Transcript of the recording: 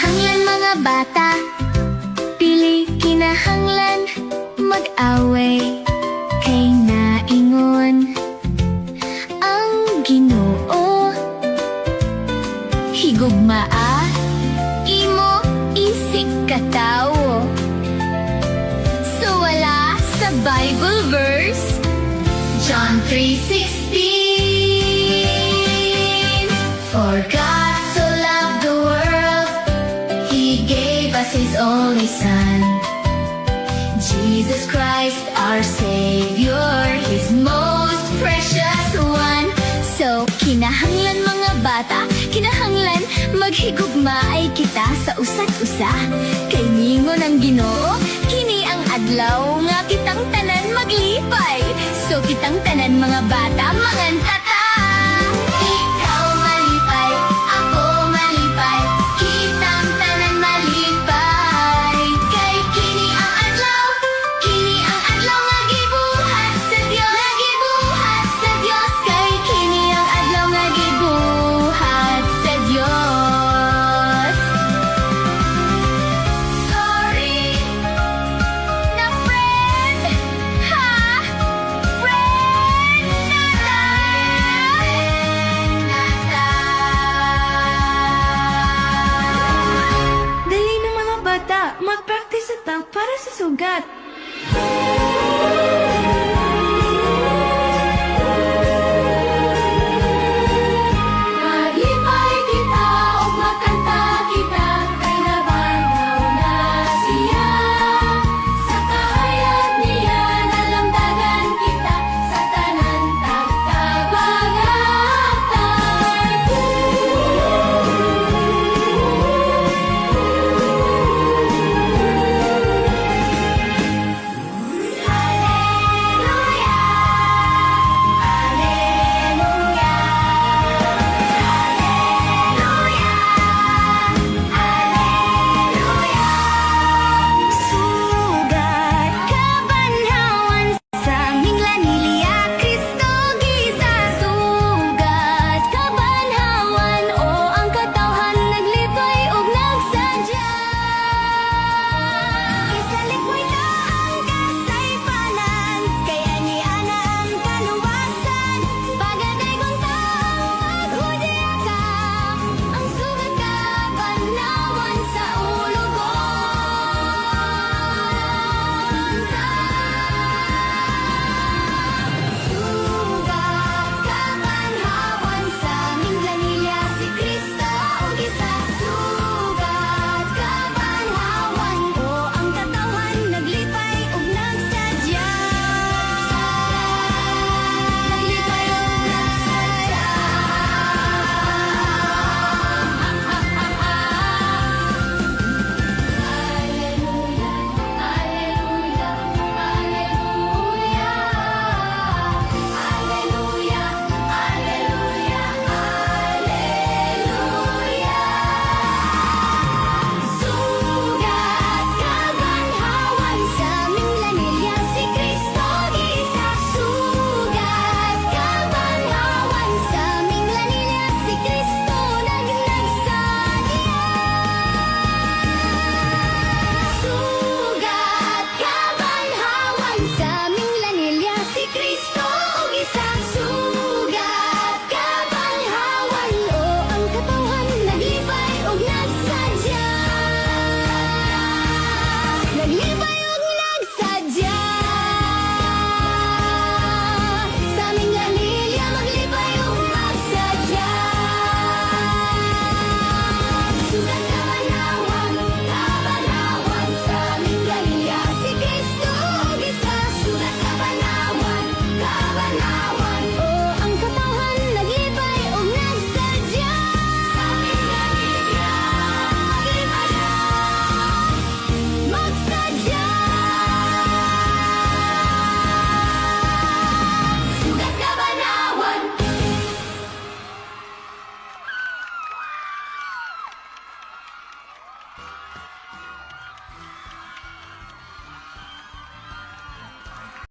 Kinahanglan mga bata, pili kinahanglan mag-away, kay naingon ang Ginoo. Higugmaa, imo isig katawo. So wala sa Bible verse, John 3:16. For God so loved the world, He gave us His only Son, Jesus Christ our Savior, His most precious one. So kinahanglan mga bata, kinahanglan maghigugmaay kita sa usa't usa, kay ningon ang Ginoo, kini ang adlaw nga kitang tanan maglipay. So kitang tanan mga bata, manganta ta.